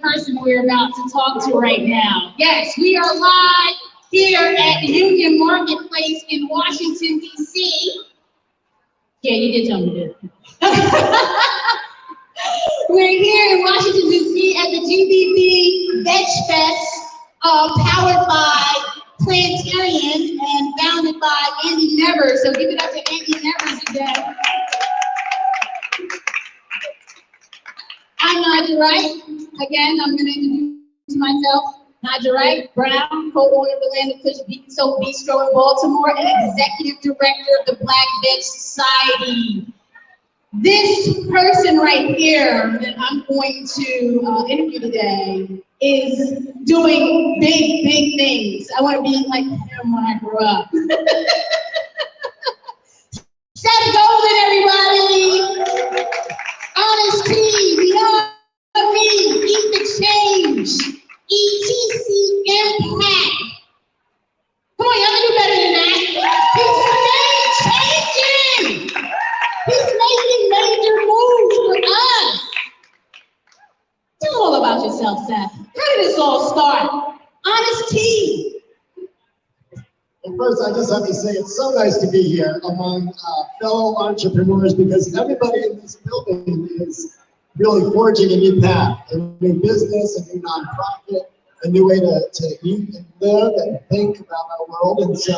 person we're about to talk to right now. Yes, we are live here at Union Marketplace in Washington, D.C. Yeah, you did tell me that. We're here in Washington, D.C. at the GBB VegFest, powered by Plantarian and founded by Andy Nevers. So give it up to Andy Nevers again. I'm Naijha Wright. Again, I'm going to introduce myself. Naijha Wright Brown, co-owner of the Land of Kush Bistro in Baltimore and executive director of the Black Veg Society. This person right here that I'm going to interview today is doing big, big things. I want to be like him when I grow up. Seth Golden, everybody. Honest Tea, beyond me, Eat the Change, ETC Impact. Come on, y'all can do better than that. He's changing. He's making major moves for us. Tell us all about yourself, Seth. How did this all start? Honest Tea. Well, first, I just have to say it's so nice to be here among fellow entrepreneurs because everybody in this building is really forging a new path, a new business, a new nonprofit, a new way to eat and live and think about our world. And so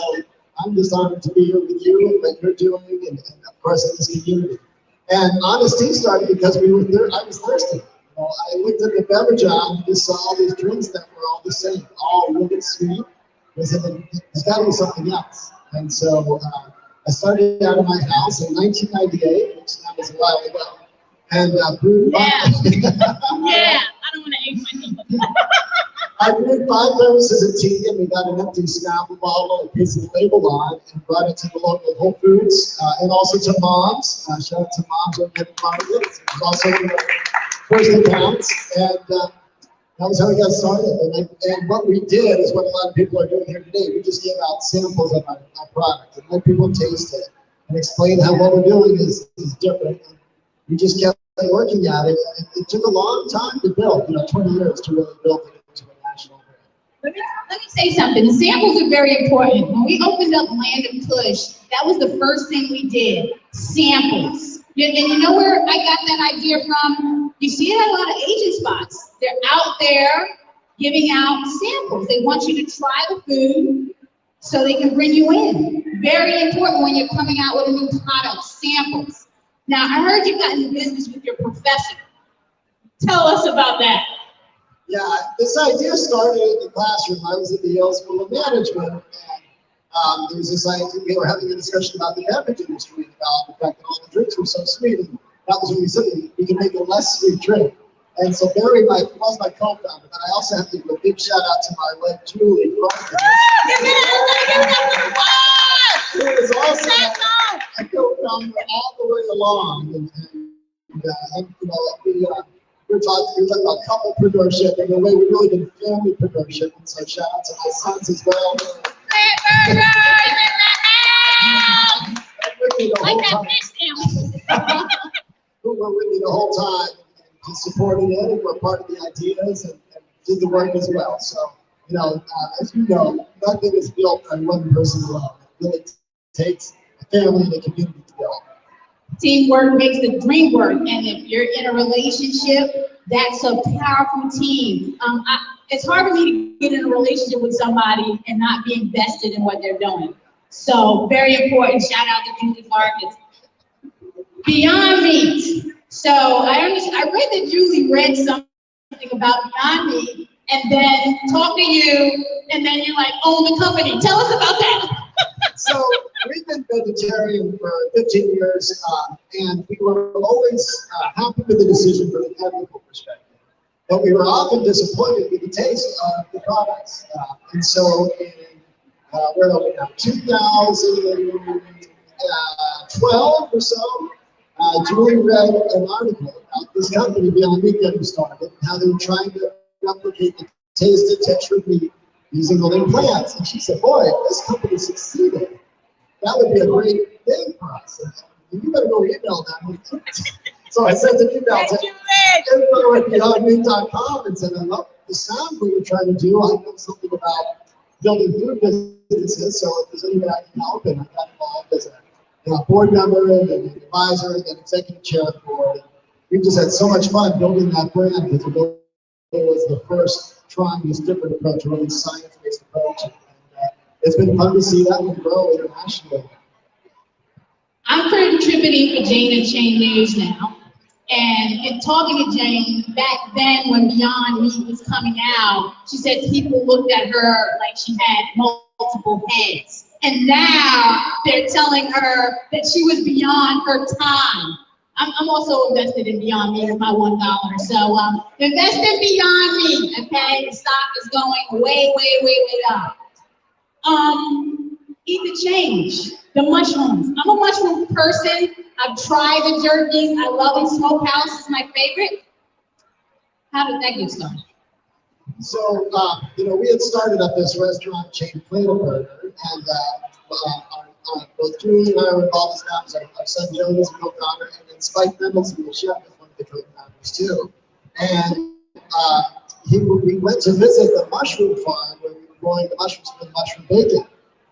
I'm just honored to be here with you and what you're doing, and of course in this community. And Honest Tea started because I was thirsty. You know, I looked at the beverage aisle and just saw all these drinks that were all the same, all really sweet. There's got to be something else. And so I started out of my house in 1998, which now was a while ago, and brewed I don't want to age myself. I brewed 5 thermoses of tea, and we got an empty Snapple bottle, a piece of label on, and brought it to the local Whole Foods, and also to Moms. Shout out to Moms over at the market. It was also the first accounts, and that was how we got started. And what we did is what a lot of people are doing here today. We just gave out samples of our product and let people taste it and explain how what we're doing is different. And we just kept working at it. It took a long time to build, 20 years to really build it into a national brand. Let me say something. The samples are very important. When we opened up Land of Kush, that was the first thing we did, samples. And you know where I got that idea from? You see it at a lot of Asian spots. They're out there giving out samples. They want you to try the food so they can bring you in. Very important when you're coming out with a new product, samples. Now, I heard you got into business with your professor. Tell us about that. Yeah, this idea started in the classroom. I was at the Yale School of Management, and there was this idea, we were having a discussion about the beverage industry, about the fact that all the drinks were so sweet, and that was when we said we can make a less sweet drink. And so Barry was my co-founder, but I also have to give a big shout out to my wife, Julie. It was also a co-founder all the way along, and we're talking about couplepreneurship, and the way we really did familypreneurship, and so shout out to my sons as well. Who were with me the whole time and supported it, and were part of the ideas and did the work as well. So, as you know, nothing is built on one person alone. It really takes a family and a community to build. Teamwork makes the dream work, and if you're in a relationship, that's a powerful team. It's hard for me to get in a relationship with somebody and not be invested in what they're doing. So very important. Shout out to Julie Marcus. Beyond Meat. So I read that Julie read something about Beyond Meat, and then talked to you, and then you own the company. Tell us about that. So we've been vegetarian for 15 years, and we were always happy with the decision from an ethical perspective. But we were often disappointed with the taste of the products. And so in, where are we now, 2012 or so, Julie read an article about this company, Beyond Meat, getting started, and how they were trying to replicate the taste and texture of meat using living plants. And she said, boy, if this company succeeded, that would be a great thing for us. And you better go email them. So I sent an email to info at beyondmeat.com and said, I love the sound we were trying to do. I know something about building food businesses, so if there's any way I can help, and I got involved as a board member and an advisor and an executive chair of the board. We just had so much fun building that brand because it was the first trying this different approach, a really science-based approach. And it's been fun to see that one grow internationally. I'm contributing for Jane and Chain News now. And in talking to Jane, back then when Beyond Meat was coming out, she said people looked at her like she had multiple heads. And now they're telling her that she was beyond her time. I'm also invested in Beyond Meat with my $1. So invest in Beyond Meat, okay? The stock is going way, way, way, way up. Eat the change. The mushrooms. I'm a mushroom person. I've tried the jerkies. I love it. Smokehouse is my favorite. How did that get started? So, we had started up this restaurant chain, Plato Burger, and both Julie and I were involved as founders. Our son Joe is a co-founder, and then Spike Reynolds, who was chef, is one of the co-founders too. And we went to visit the mushroom farm where we were growing the mushrooms for the mushroom bacon.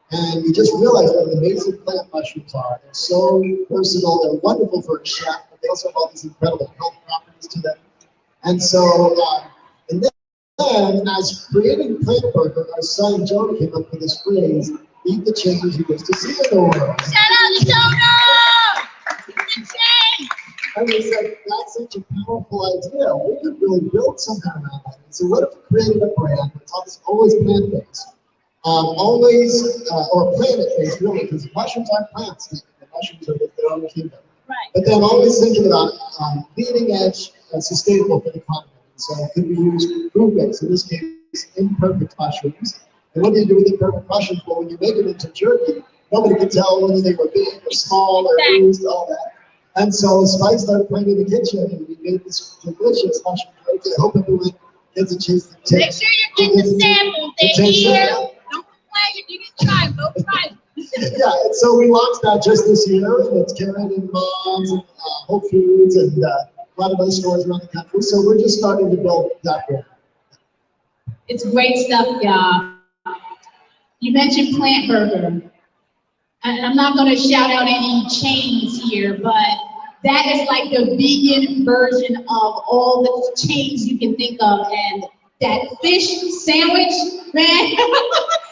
And we just realized what an amazing plant mushrooms are. They're so versatile, they're wonderful for a chef, but they also have all these incredible health properties to them. And so, and then as creating Plato Burger, our son Jonah came up with this phrase, eat the change you wish to see in the world. Shout out to Jonah! Eat the change! And we said, that's such a powerful idea. We could really build something around that. And so what if we created a brand that's always plant-based? Or planet-based, really, because mushrooms aren't plants. The mushrooms are their own kingdom. Right. But then always thinking about leading edge and sustainable for the climate. So could we use food-based, in this case, imperfect mushrooms? And what do you do with imperfect mushrooms? Well, when you make it into jerky, nobody can tell whether they were big or small or bruised, all that. And so Spike started playing in the kitchen, and we made this delicious mushroom jerky. I hope everyone gets a chance to taste. Make sure you get the samples. They're here. Don't complain if you didn't try. Go try. Yeah, and so we launched that just this year, and it's carried in Moms and Whole Foods and a lot of other stores around the country. So we're just starting to build that brand. It's great stuff, y'all. You mentioned Plant Burger. And I'm not going to shout out any chains here, but that is like the vegan version of all the chains you can think of. And that fish sandwich, man,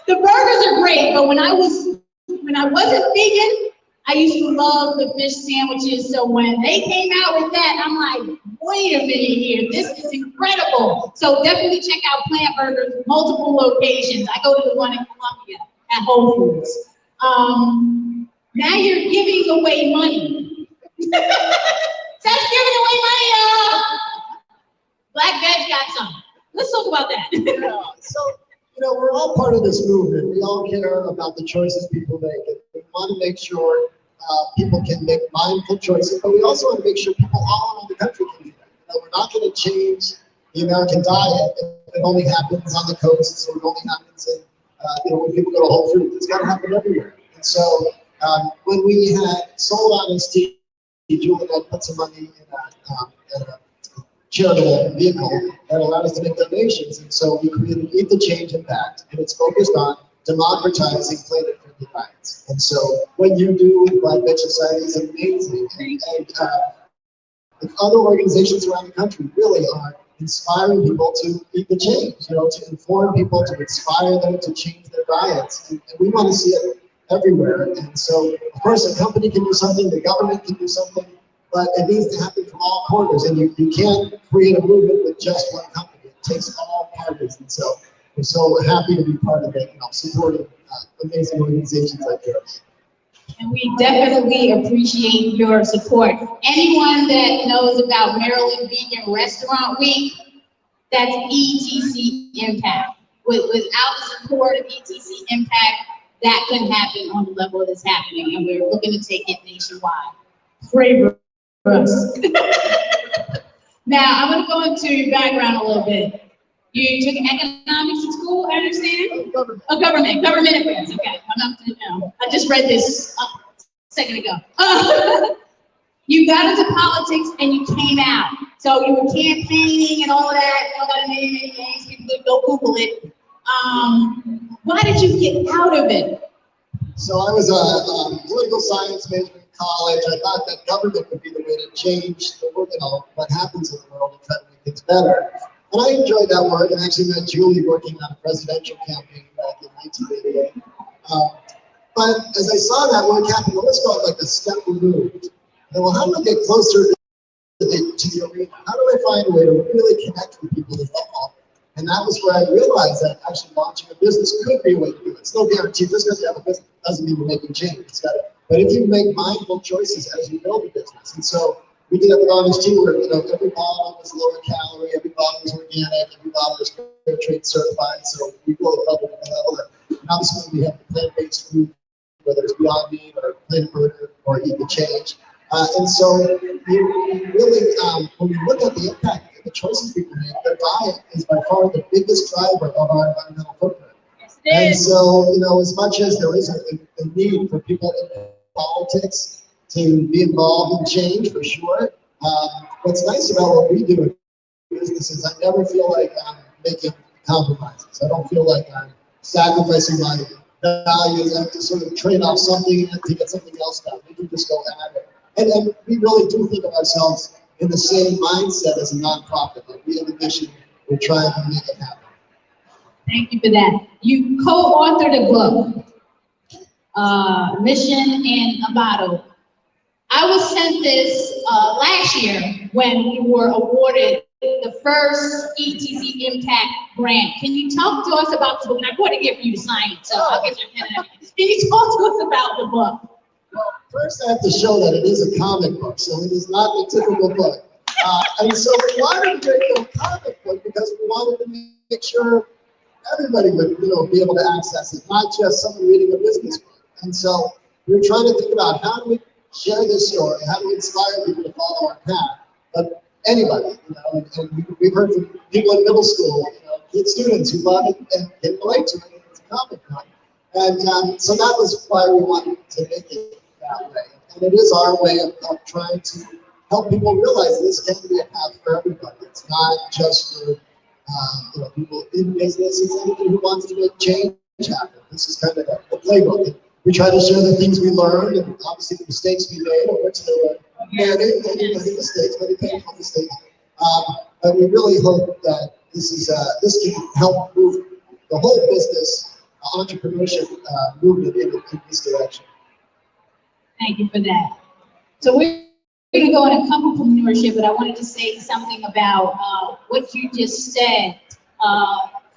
the burgers are great, but when I wasn't vegan, I used to love the fish sandwiches. So when they came out with that, I'm like, wait a minute here, this is incredible. So definitely check out Plant Burgers, multiple locations. I go to the one in Columbia at Whole Foods. Now you're giving away money. Stop giving away money, y'all. Black Veg got some. Let's talk about that. Yeah, so, we're all part of this movement. We all care about the choices people make. And we want to make sure people can make mindful choices, but we also want to make sure people all around the country can do that. We're not going to change the American diet if it only happens on the coasts or it only happens in, when people go to Whole Foods. It's got to happen everywhere. And so when we had sold out as Julie and I put some money in a charitable vehicle that allowed us to make donations. And so we created Eat the Change Impact, and it's focused on democratizing planet-friendly diets. And so what you do with Black Veg Society is amazing. And other organizations around the country really are inspiring people to eat the change, to inform people, to inspire them to change their diets. And we want to see it everywhere. And so, of course, a company can do something, the government can do something, but it needs to happen from all corners. And you can't create a movement with just one company. It takes all parties. And so we're so happy to be part of it, supporting amazing organizations like yours. And we definitely appreciate your support. Anyone that knows about Maryland Vegan Restaurant Week, that's ETC Impact. Without the support of ETC Impact, that couldn't happen on the level that's happening, and we're looking to take it nationwide. Pray for us. Now, I'm going to go into your background a little bit. You took economics in school, I understand? Government affairs, okay. I just read this a second ago. You got into politics and you came out. So you were campaigning and all of that. I don't got to name any names. People don't Google it. Why did you get out of it? So I was a political science major in college. I thought that government would be the way to change the world, what happens in the world and try to make things better. And I enjoyed that work and actually met Julie working on a presidential campaign back in 1988. But as I saw that work happen, let's call it like a step removed. And well, how do I get closer to the arena? How do I find a way to really connect with people to football? And that was where I realized that actually launching a business could be a way to do it. It's no guarantee. Just because you have a business doesn't mean you're making change. But if you make mindful choices as you build a business, and so we did it with Honest Tea, where every bottle was lower calorie, every bottle was organic, every bottle was fair trade certified. So we really covered the level. And obviously, we have the plant-based food, whether it's Beyond Meat or Planet Burger or Eat the Change. And so you really, when we look at the impact of the choices people make, their diet is by far the biggest driver of our environmental footprint. And so, as much as there is a need for people in politics to be involved in change, for sure, what's nice about what we do in business is I never feel like I'm making compromises. I don't feel like I'm sacrificing my values. I have to sort of trade off something to get something else done. We can just go at it. And we really do think of ourselves in the same mindset as a nonprofit. Like we have a mission, we're trying to make it happen. Thank you for that. You co-authored a book, Mission in a Bottle. I was sent this last year when we were awarded the first ETC Impact Grant. Can you talk to us about the book? And I brought it here for you to sign it, so I'll get your pen and everything. Can you talk to us about the book? Well, first I have to show that it is a comic book, so it is not a typical book. And so we wanted to make a comic book because we wanted to make sure everybody would be able to access it, not just someone reading a business book. And so we were trying to think about how do we share this story, how do we inspire people to follow our path, but anybody, and we've heard from people in middle school, kid students who love it and can relate to it. It's a comic book. And so that was why we wanted to make it that way. And it is our way of trying to help people realize this can be a path for everybody. It's not just for people in business. It's anybody who wants to make change happen. This is kind of the playbook. And we try to share the things we learned and obviously the mistakes we made, of which there were many mistakes, many painful mistakes. But we really hope that this can help move the whole business entrepreneurship movement in this direction. Thank you for that. So we're going to go into couplepreneurship, but I wanted to say something about what you just said.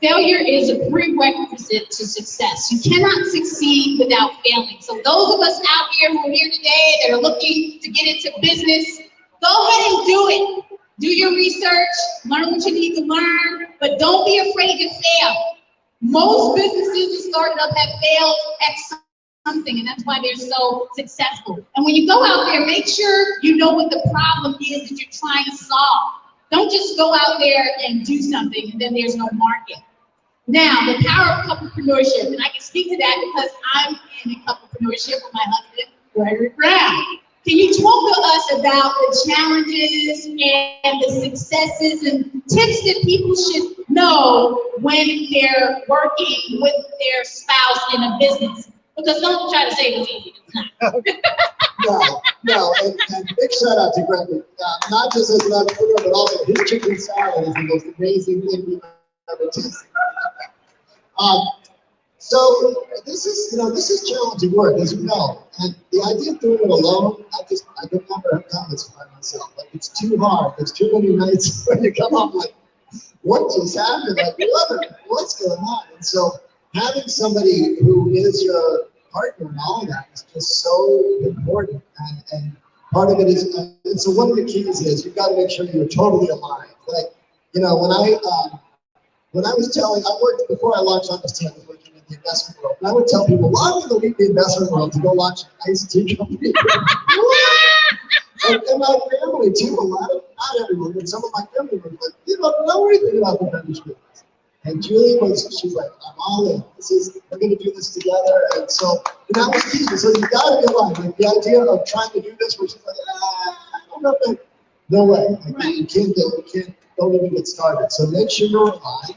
Failure is a prerequisite to success. You cannot succeed without failing. So those of us out here who are here today that are looking to get into business, go ahead and do it. Do your research, learn what you need to learn, but don't be afraid to fail. Most businesses that started up have failed at something, and that's why they're so successful. And when you go out there, make sure you know what the problem is that you're trying to solve. Don't just go out there and do something and then there's no market. Now, the power of couplepreneurship, and I can speak to that because I'm in a couplepreneurship with my husband, Gregory Brown. Can you talk to us about the challenges and the successes and tips that people should know when they're working with their spouse in a business? Because don't try to say it was easy, it's not. No, and big shout out to Gregory. Not just as an entrepreneur, but also his chicken salad is the most amazing thing we've ever tasted. So this is challenging work, as you know. And the idea of doing it alone, I could never have done this by myself. Like, it's too hard. There's too many nights when you come up like, what just happened? Like, what's going on? And so having somebody who is your partner and all of that is just so important. And part of it is, and so one of the keys is you've got to make sure you're totally aligned. Like, when I worked before I launched on this team, I was working in the investment world. And I would tell people, well, I'm going to leave the investment world to go launch an iced tea company. and my family too, not everyone, but some of my family were like, you don't know anything about the beverage business. And Julie she's like, I'm all in. We're going to do this together. And so that was key. So you got to be aligned. Like the idea of trying to do this, where she's like, No way. You can't don't even get started. So make sure you're aligned,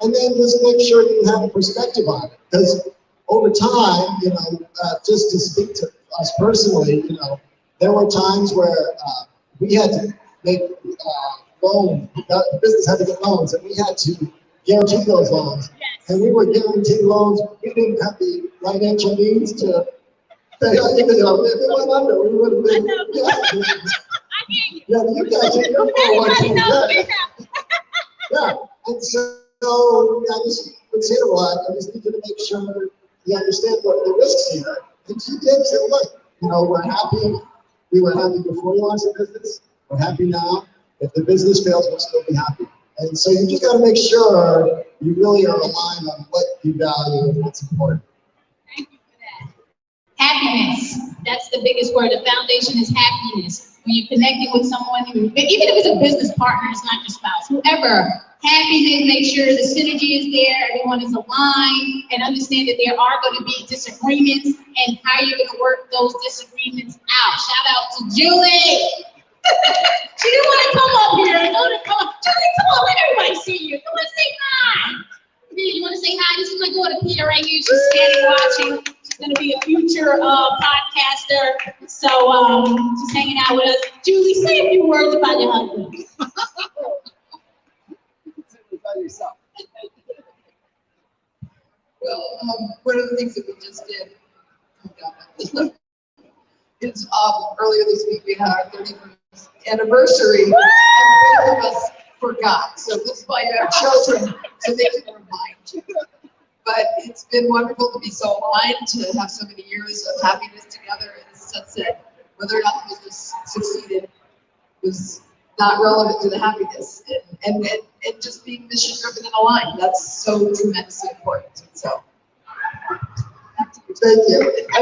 and then just make sure you have a perspective on it. Because over time, just to speak to us personally, there were times where we had to make loans. The business had to get loans, and we had to guarantee those loans. Yes. And we were guaranteeing loans. We didn't have the financial means to pay. If it went under, we would have been. Yeah, you guys did your 401k. Yeah, and so I just would say to her, I just need you to make sure you understand what the risks here. And she did say, look, we're happy. We were happy before you launched the business. We're happy now. If the business fails, we'll still be happy. And so you just got to make sure you really are aligned on what you value and what's important. Thank you for that. Happiness. That's the biggest word. The foundation is happiness. When you're connecting with someone, even if it's a business partner, it's not your spouse, whoever, happiness, make sure the synergy is there, everyone is aligned, and understand that there are going to be disagreements, and how you're going to work those disagreements out. Shout out to Julie. She didn't want to come up here. I told her, Julie, come on, let everybody see you. Come on, say hi. You want to say hi? This is my daughter, Pia, right here. She's standing watching. She's going to be a future podcaster. So she's hanging out with us. Julie, say a few words about your husband. Well, one of the things that we just did is earlier this week we had our 31st anniversary, and both of us forgot. So this is why you have children, so they can remind you. But it's been wonderful to be so aligned, to have so many years of happiness together. And as Seth said, whether or not the business succeeded was not relevant to the happiness, and just being mission driven and aligned. That's so tremendously important. So thank you. I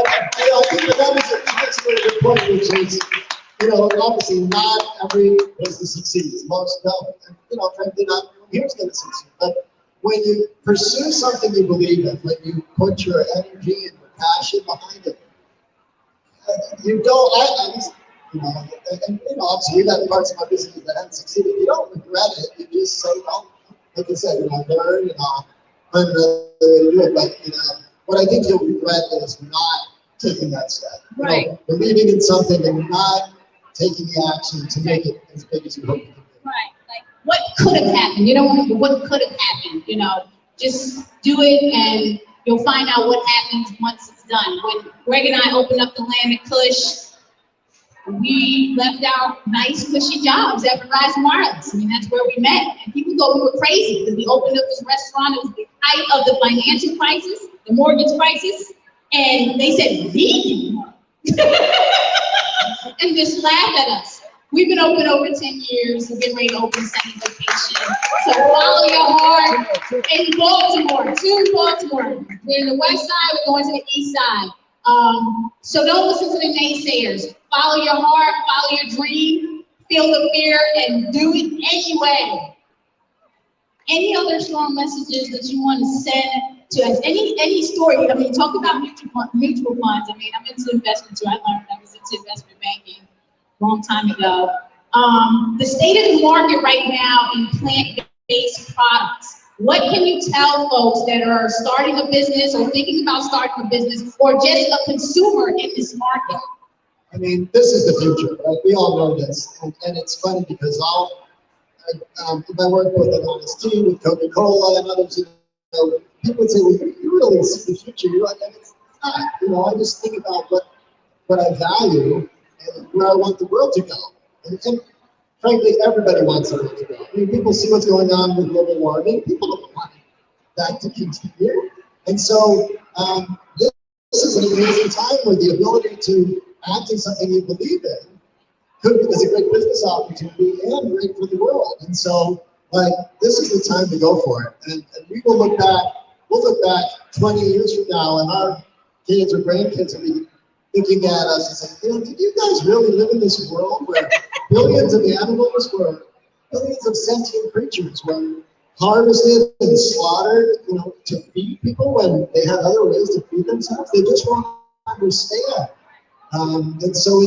think that's a really good point, which is, obviously not every business succeeds. Most don't. And, frankly, not everyone here is going to succeed. But when you pursue something you believe in, when you put your energy and your passion behind it, you don't, obviously we've had parts of my business that haven't succeeded. You don't regret it. You just say, well, like I said, learn, learn to do it. But, what I think you'll regret is not taking that step. Right. Believing in something and not taking the action to make it as big as you hope it can be. Right. Like, what could have happened? What could have happened? Just do it, and you'll find out what happens once it's done. When Greg and I opened up the land at Kush, we left our nice, cushy jobs at Verizon Wireless. That's where we met. And people thought we were crazy because we opened up this restaurant. It was the height of the financial crisis, the mortgage crisis. And they said, vegan? And just laughed at us. We've been open over 10 years. We're getting ready to open a second location. So follow your heart. In Baltimore, to Baltimore. We're in the west side, we're going to the east side. So don't listen to the naysayers. Follow your heart, follow your dream, feel the fear, and do it anyway. Any other strong messages that you want to send to us? Any story? Talk about mutual funds. I'm into investment too. I learned I was into investment banking a long time ago. The state of the market right now in plant-based products. What can you tell folks that are starting a business or thinking about starting a business or just a consumer in this market? This is the future, right? We all know this. And it's funny because I work with an honest team, with Coca-Cola and others, people would say, well, you really see the future. You're like, it's not. I just think about what I value and where I want the world to go. And frankly, everybody wants the world to go. People see what's going on with global warming. People don't want that to continue. And so this is an amazing time where the ability to act in something you believe in is a great business opportunity and great for the world. And so, this is the time to go for it. And we will look back 20 years from now, and our kids or grandkids will be looking at us and saying, did you guys really live in this world where billions of animals billions of sentient creatures were harvested and slaughtered, to feed people when they had other ways to feed themselves? They just won't understand And so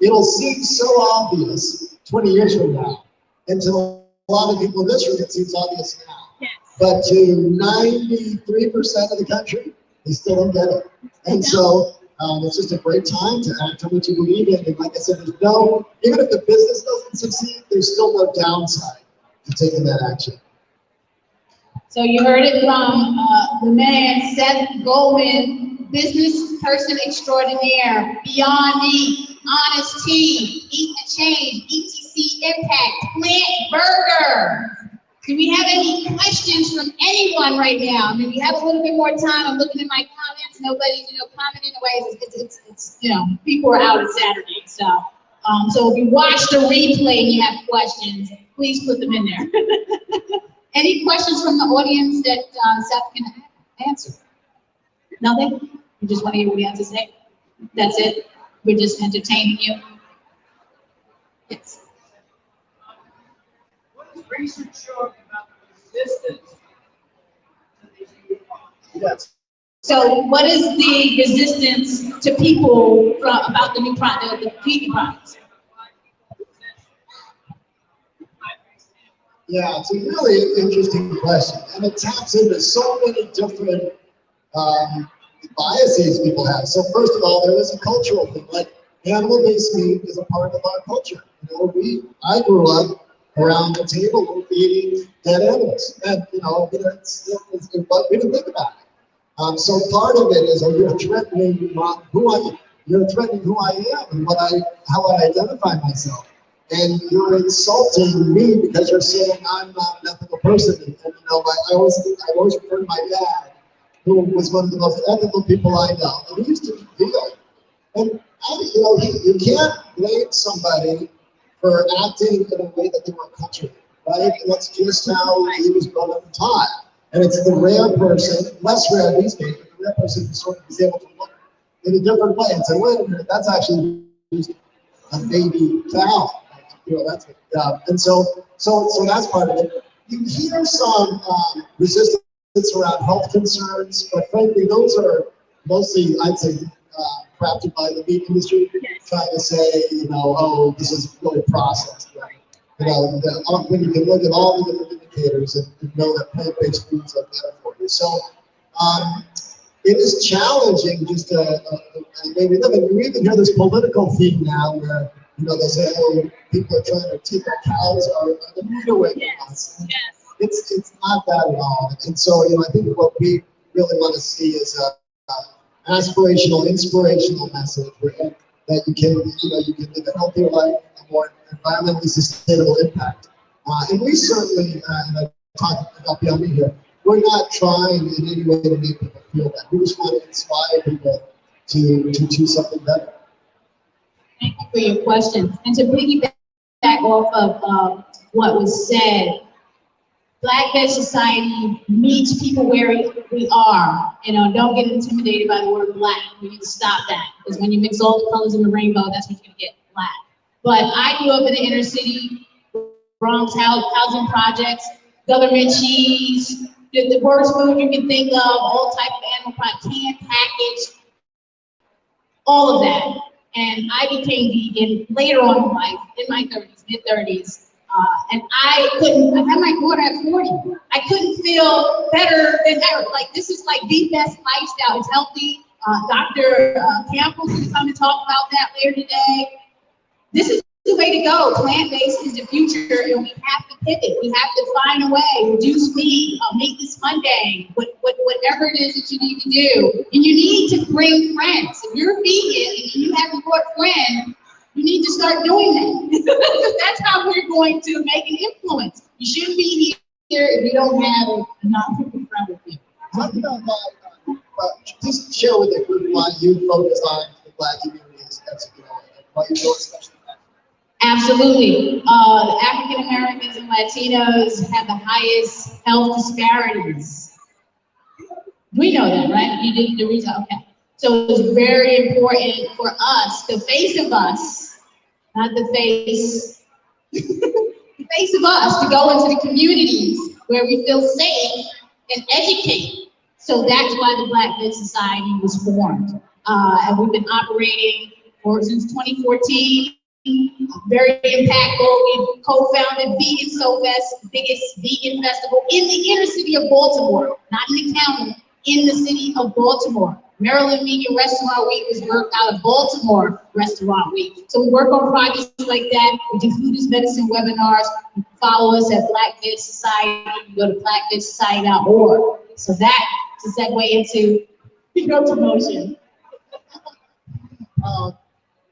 it'll seem so obvious 20 years from now. And to a lot of people in this room, it seems obvious now. Yes. But to 93% of the country, they still don't get it. And so it's just a great time to act on what you believe in. And like I said, there's no, even if the business doesn't succeed, there's still no downside to taking that action. So you heard it from the man, Seth Goldman, business person extraordinaire, Beyond Meat, Honest Tea, Eat the Change, ETC Impact, Plant Burger. Do we have any questions from anyone right now? I mean, we have a little bit more time. I'm looking at my comments. Nobody's, commenting away. It's people are out on Saturday. So if you watch the replay and you have questions, please put them in there. Any questions from the audience that Seth can answer? Nothing? You just want to hear what he has to say? That's it? We're just entertaining you? Yes. What is research showing about the resistance to these new products? Yes. So what is the resistance to people about the new product, the vegan products? Yeah, it's a really interesting question, and it taps into so many different biases people have. So first of all, there is a cultural thing, like animal-based meat is a part of our culture. I grew up around the table eating dead animals, and we didn't think about it. So part of it is, you're threatening who I am and how I identify myself. And you're insulting me because you're saying I'm not an ethical person. And I always refer to my dad, who was one of the most ethical people I know. And he used to be vegan. And you can't blame somebody for acting in a way that they were acculturated, right? And that's just how he was brought up and taught. And it's the rare person, less rare these days, but the rare person who sort of is able to look in a different way and say, wait a minute, that's actually just a baby cow. And so that's part of it. You hear some resistance around health concerns, but frankly, those are mostly, I'd say, crafted by the meat industry, trying to say, this is really processed. Right? When you can look at all the different indicators and know that plant-based foods are better for you. So it is challenging just to maybe live. And we even hear this political thing now where they say, people are trying to take our cows or the meat away from us. Yes. It's not that at all. And so, I think what we really want to see is an aspirational, inspirational message that you can live a healthier life, a more environmentally sustainable impact. And we certainly, and I talked about Beyond Meat here, we're not trying in any way to make people feel that. We just want to inspire people to choose something better. Thank you for your question. And to piggyback off of what was said, Black Veg Society meets people where we are. Don't get intimidated by the word black. We need to stop that, because when you mix all the colors in the rainbow, that's what you're gonna get, black. But I grew up in the inner city, Bronx housing projects, government cheese, the worst food you can think of, all type of animal products, canned package, all of that. And I became vegan later on in life, in my 30s, mid-30s. And I had my daughter at 40. I couldn't feel better than ever. Like, this is like the best lifestyle. It's healthy. Dr. Campbell will come and talk about that later today. This is the way to go. Plant-based is the future, and we have to pivot. We have to find a way. Reduce meat, Meatless Monday, whatever it is that you need to do. And you need to bring friends. If you're vegan and you haven't brought friends, you need to start doing that. That's how we're going to make an influence. You shouldn't be here if you don't have a non-vegan friend with you. Talk about that. Just share with the group why you focus on the Black community as why you feel especially. Absolutely. African Americans and Latinos have the highest health disparities. We know that, right? You did the research, okay. So it's very important for us, the face of us, not the face, the face of us, to go into the communities where we feel safe and educate. So that's why the Black Veg Society was formed. And we've been operating or since 2014. Very impactful. We co-founded Vegan SoFest, the biggest vegan festival in the inner city of Baltimore, not in the county, in the city of Baltimore. Maryland Vegan Restaurant Week was birthed out of Baltimore Restaurant Week. So we work on projects like that. We do food is medicine webinars. You can follow us at Black Veg Society. You go to blackvegsociety.org. So that's a segue into promotion.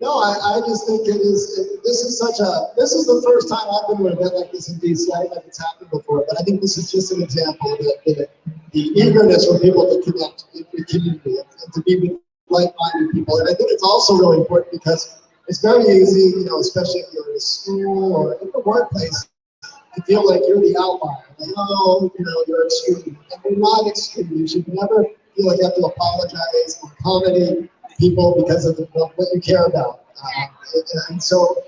No, I just think this is the first time I've been to an event like this in DC. I don't know if it's happened before, but I think this is just an example of the eagerness for people to connect in the community and to be with like-minded people. And I think it's also really important because it's very easy, especially if you're in a school or in the workplace, to feel like you're the outlier. Like, oh, you're extreme. And you're not extreme. You should never feel like you have to apologize or accommodate people because of what you care about. And so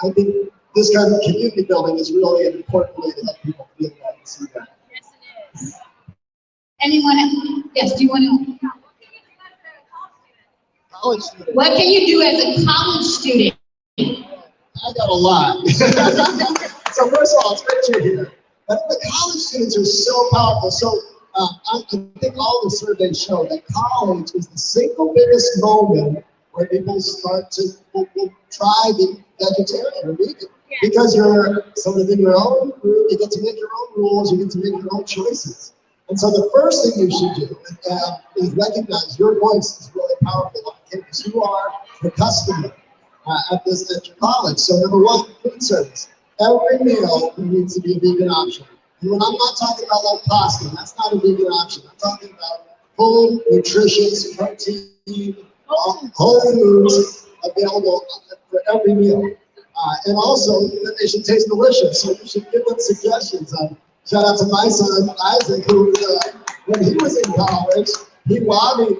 I think this kind of community building is really an important way to help people feel that and see that. Yes, it is. Anyone else? Yes, do you want to? College student. What can you do as a college student? I got a lot. So first of all, it's great you're here. But the college students are so powerful. So I think all the surveys show that college is the single biggest moment where people start to will try the vegetarian or vegan. Yeah. Because you're sort of in your own group, you get to make your own rules, you get to make your own choices. And so the first thing you should do is recognize your voice is really powerful on campus. You are the customer at your college. So number one, food service. Every meal needs to be a vegan option. And when I'm not talking about like pasta, that's not a vegan option. I'm talking about full, nutritious, protein, whole foods available for every meal. And also, that they should taste delicious. So you should give them suggestions. Shout out to my son, Isaac, who, when he was in college, he lobbied,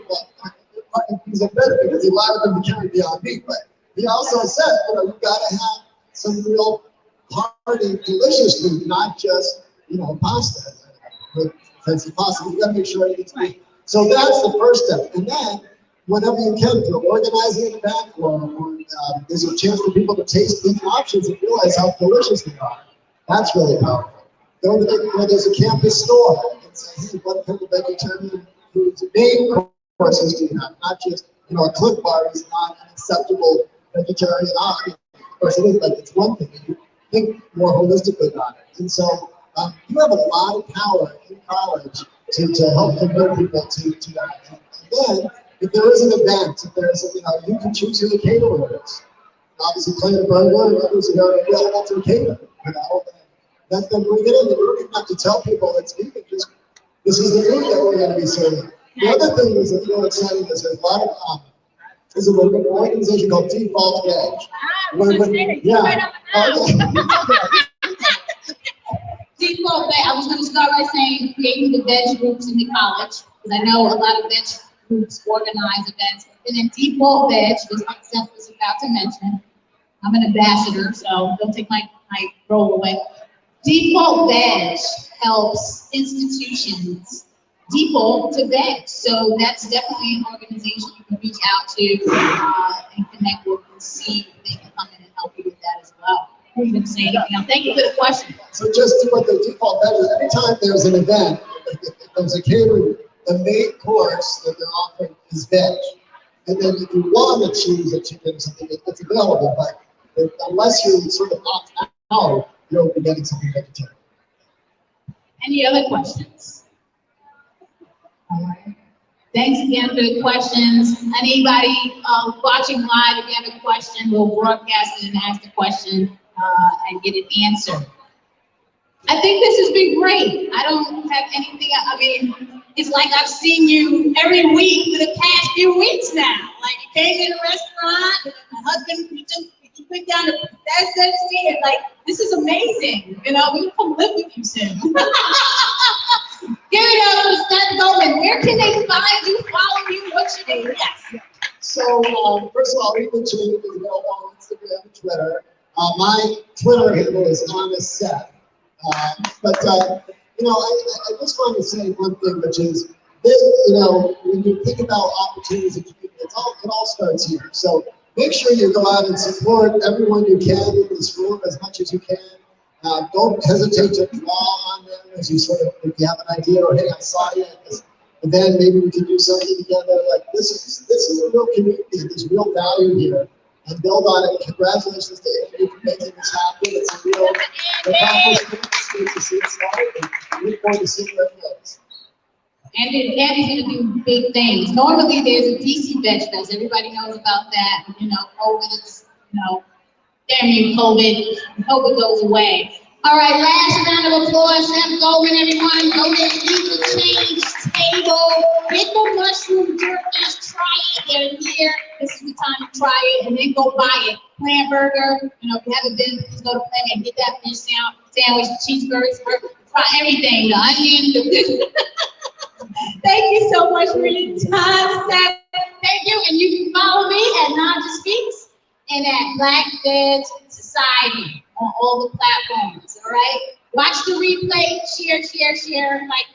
he's offended because he allowed them to carry Beyond Meat, but he also said, you gotta have some real hearty, delicious food, not just, pasta, with fancy pasta. You gotta make sure everything's vegan. So that's the first step. And then, whenever you can, through organizing an event or there's a chance for people to taste vegan options and realize how delicious they are. That's really powerful. Go to there's a campus store and say, hey, what kind of vegetarian foods, main courses do you have? Not just, a Cliff Bar is not an acceptable vegetarian option. Of course, it is, but it's one thing. You think more holistically about it. And so you have a lot of power in college to help convert people to that. And then, if there is an event, if there's you can choose who the caterer is. Obviously, Planet Burger and others are very available to cater. Let them bring it in. You don't have to tell people it's vegan. Just this is the food that we're going to be serving. The other thing that's really exciting is there's a lot of there's an organization called Default Veg. Default Veg. I was going to start by saying creating the veg groups in the college, because I know a lot of veg groups organize events. And then Default Veg, just like Seth was about to mention, I'm an ambassador, so don't take my role away. Default Veg helps institutions default to veg. So that's definitely an organization you can reach out to and connect with and see if they can come in and help you with that as well. You can say anything else. Thank you for the question. So just to what the Default Veg is, anytime there's an event, if there's a catering, the main course that they're offering is veg. And then if you want to choose a chicken or something, it's available, but unless you sort of opt out, you'll be getting something vegetarian. Any other questions? All right. Thanks again for the questions. Anybody watching live, if you have a question, we'll broadcast it and ask the question and get it answered. I think this has been great. I don't have anything, it's like I've seen you every week for the past few weeks now. Like you came in a restaurant, and my husband, you went down to that seat, like, this is amazing. We'll come live with you soon. Give it up for Seth Goldman. Where can they find you, follow you, what you do? Yes. So, first of all, we mentioned it is available on Instagram and Twitter. My Twitter handle is HonestSeth. I just want to say one thing, which is this, when you think about opportunities in community, it all starts here. So make sure you go out and support everyone you can in this room as much as you can. Don't hesitate to draw on them as you sort of, if you have an idea, or hey, I saw you at this event, maybe we can do something together. Like this is a real community, there's real value here, and build on it. Congratulations to Andy for making this happen. It's a real accomplishment. It's good to see it start, and look forward to seeing where it goes. Andy's gonna do big things. Normally there's a DC VegFest. Everybody knows about that. You know, COVID is, damn you, COVID. I hope it goes away. All right, last round of applause. Sam Goldman, everyone. Go to the change table. Get the mushroom jerkies. Try it. They're here. This is the time to try it, and then go buy it. Plant Burger. If you haven't been, please go to Plant and get that fish sandwich, cheeseburgers, try everything. The onion, the Thank you so much for your time, Seth. Thank you, and you can follow me at Naijha Speaks and at Black Veg Society on all the platforms, all right? Watch the replay, share, like.